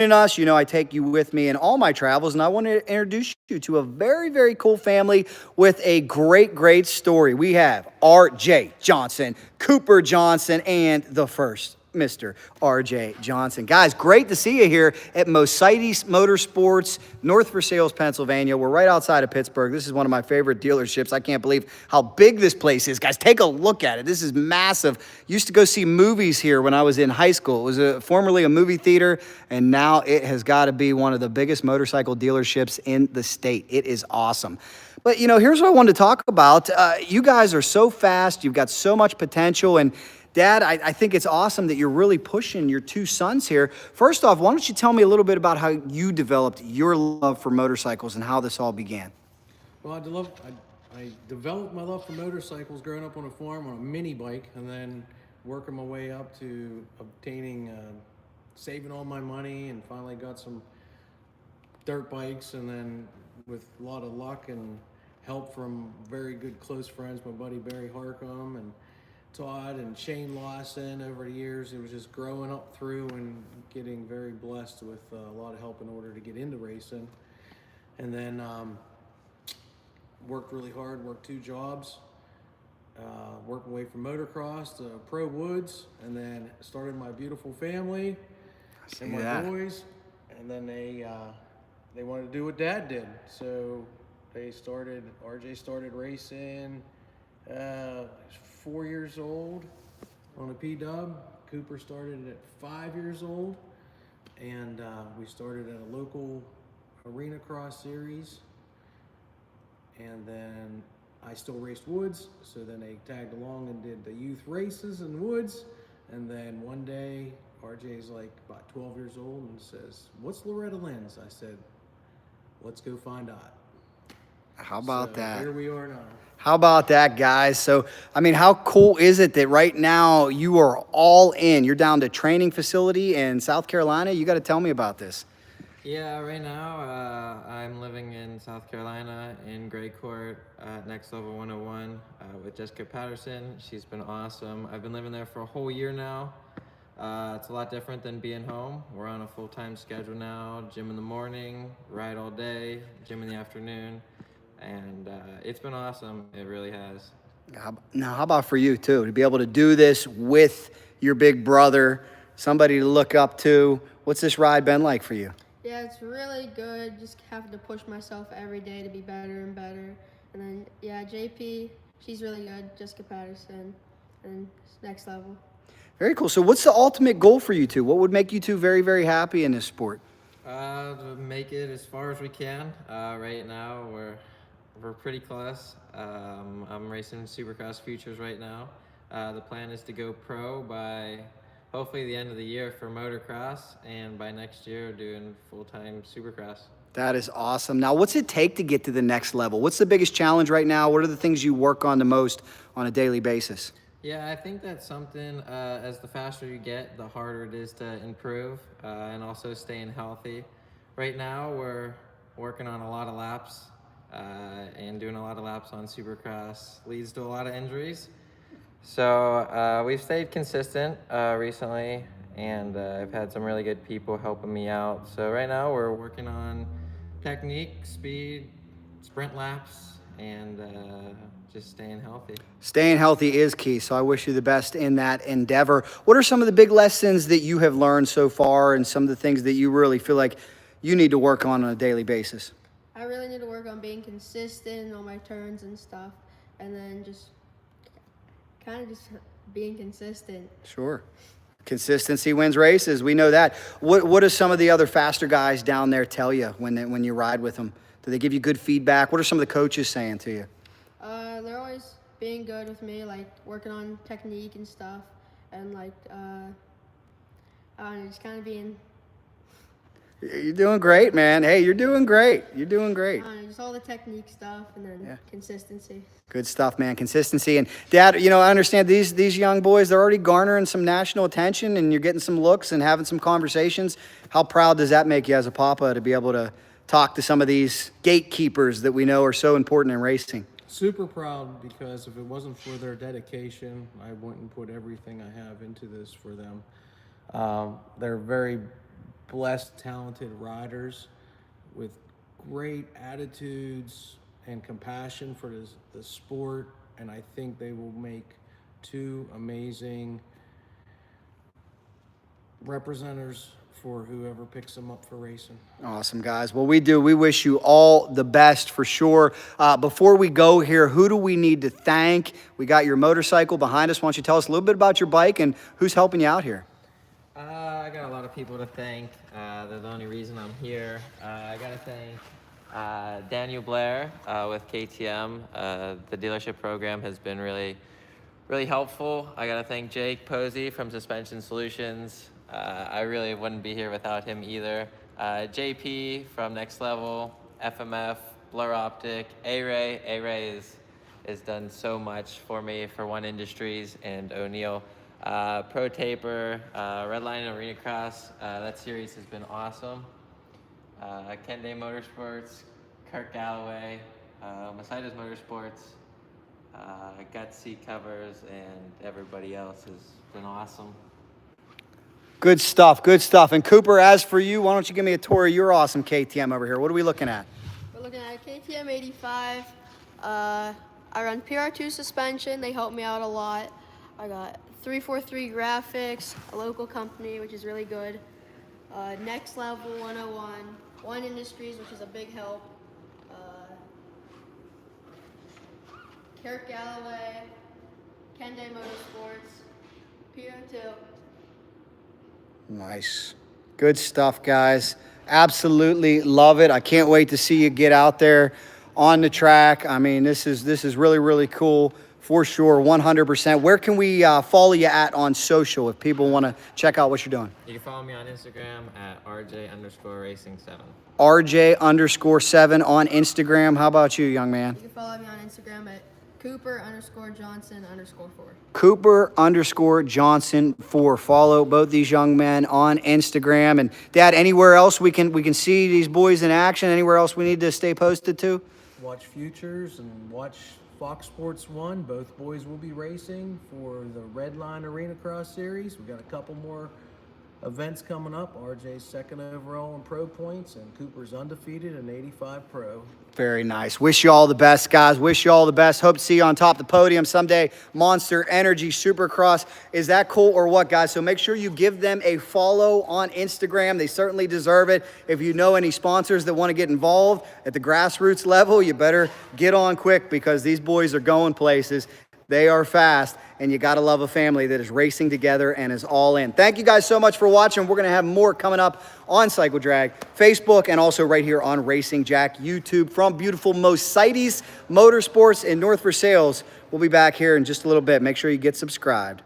us, you know I take you with me in all my travels, and I want to introduce you to a very, very cool family with a great, great story. We have R.J. Johnson, Cooper Johnson, and the first Mr. R.J. Johnson. Guys, great to see you here at Mercedes Motorsports, North Versailles, Pennsylvania. We're right outside of Pittsburgh. This is one of my favorite dealerships. I can't believe how big this place is. Guys, take a look at it. This is massive. Used to go see movies here when I was in high school. It was formerly a movie theater, and now it has got to be one of the biggest motorcycle dealerships in the state. It is awesome. But, you know, here's what I wanted to talk about. You guys are so fast. You've got so much potential, and Dad, I think it's awesome that you're really pushing your two sons here. First off, why don't you tell me a little bit about how you developed your love for motorcycles and how this all began? Well, I developed my love for motorcycles growing up on a farm on a mini bike, and then working my way up to obtaining, saving all my money, and finally got some dirt bikes, and then with a lot of luck and help from very good close friends, my buddy Barry Harcum and Todd and Shane Lawson over the years. It was just growing up through and getting very blessed with a lot of help in order to get into racing. And then worked really hard, worked 2 jobs, worked my way from motocross to pro woods, and then started my beautiful family and my boys. And then they wanted to do what Dad did. So RJ started racing 4 years old on a P-Dub. Cooper started at 5 years old, and we started at a local arena cross series, and then I still raced woods, so then they tagged along and did the youth races in woods. And then one day RJ's like about 12 years old and says, "What's Loretta Lynn's?" I said, "Let's go find out." How about that? Here we are now. How about that, guys? So, I mean, how cool is it that right now you are all in? You're down to training facility in South Carolina. You got to tell me about this. Yeah, right now I'm living in South Carolina in Gray Court at Next Level 101 with Jessica Patterson. She's been awesome. I've been living there for a whole year now. It's a lot different than being home. We're on a full-time schedule now. Gym in the morning, ride all day, gym in the afternoon. And it's been awesome. It really has. Now, how about for you, too, to be able to do this with your big brother, somebody to look up to? What's this ride been like for you? Yeah, it's really good. Just having to push myself every day to be better and better. And then, yeah, JP, she's really good. Jessica Patterson, and Next Level. Very cool. So what's the ultimate goal for you two? What would make you two very, very happy in this sport? To make it as far as we can. Right now, we're pretty close. I'm racing Supercross Futures right now. The plan is to go pro by hopefully the end of the year for motocross, and by next year doing full-time Supercross. That is awesome. Now, what's it take to get to the next level? What's the biggest challenge right now? What are the things you work on the most on a daily basis? Yeah, I think that's something, as the faster you get, the harder it is to improve, and also staying healthy. Right now, we're working on a lot of laps, and doing a lot of laps on Supercross leads to a lot of injuries. So we've stayed consistent recently, and I've had some really good people helping me out. So right now we're working on technique, speed, sprint laps, and just staying healthy. Staying healthy is key, so I wish you the best in that endeavor. What are some of the big lessons that you have learned so far, and some of the things that you really feel like you need to work on a daily basis? I really need to work on being consistent on my turns and stuff, and then just kind of just being consistent. Sure. Consistency wins races. We know that. What do some of the other faster guys down there tell you when you ride with them? Do they give you good feedback? What are some of the coaches saying to you? They're always being good with me, like working on technique and stuff, and like I don't know, just kind of being. You're doing great, man. Hey, you're doing great. You're doing great. I don't know, just all the technique stuff, and then consistency. Good stuff, man. Consistency. And Dad, you know, I understand these young boys, they're already garnering some national attention, and you're getting some looks and having some conversations. How proud does that make you as a papa to be able to talk to some of these gatekeepers that we know are so important in racing? Super proud, because if it wasn't for their dedication, I wouldn't put everything I have into this for them. They're very blessed, talented riders with great attitudes and compassion for the sport, and I think they will make two amazing representatives for whoever picks them up for racing. Awesome, guys. Well, we wish you all the best for sure. Before we go here, who do we need to thank? We got your motorcycle behind us. Why don't you tell us a little bit about your bike and who's helping you out here? I got a lot of people to thank. They're the only reason I'm here. I got to thank Daniel Blair with KTM. The dealership program has been really helpful. I got to thank Jake Posey from Suspension Solutions. I really wouldn't be here without him either. JP from Next Level, FMF, Blur Optic, A-Ray. A-Ray has done so much for me for One Industries, and O'Neill. Pro Taper, Redline Arena Cross. That series has been awesome. Kende Motorsports, Kirk Galloway, Mercedes Motorsports, Gut Seat Covers, and everybody else has been awesome. Good stuff, good stuff. And Cooper, as for you, why don't you give me a tour of your awesome KTM over here? What are we looking at? We're looking at a KTM 85. I run PR2 suspension. They help me out a lot. I got 343 graphics, a local company, which is really good. Next Level 101, One Industries, which is a big help. Kirk Galloway, Kende Motorsports, PR2. Nice. Good stuff, guys. Absolutely love it. I can't wait to see you get out there on the track. I mean, this is really cool for sure, 100%. Where can we follow you at on social if people want to check out what you're doing? You can follow me on Instagram at RJ_Racing7. RJ_7 on Instagram. How about you, young man? You can follow me on Instagram at Cooper_Johnson_4. Cooper_Johnson4. Follow both these young men on Instagram. And Dad, anywhere else we can see these boys in action? Anywhere else we need to stay posted to? Watch Futures and watch Fox Sports 1. Both boys will be racing for the Redline Arena Cross Series. We've got a couple more events coming up. RJ's second overall in pro points, and Cooper's undefeated in 85 pro. Very nice. Wish you all the best, guys. Wish you all the best. Hope to see you on top of the podium someday. Monster Energy Supercross. Is that cool or what, guys? So make sure you give them a follow on Instagram. They certainly deserve it. If you know any sponsors that want to get involved at the grassroots level, you better get on quick because these boys are going places. They are fast, and you got to love a family that is racing together and is all in. Thank you guys so much for watching. We're going to have more coming up on Cycle Drag, Facebook, and also right here on Racing Jack YouTube from beautiful Mercedes Motorsports in North Versailles. We'll be back here in just a little bit. Make sure you get subscribed.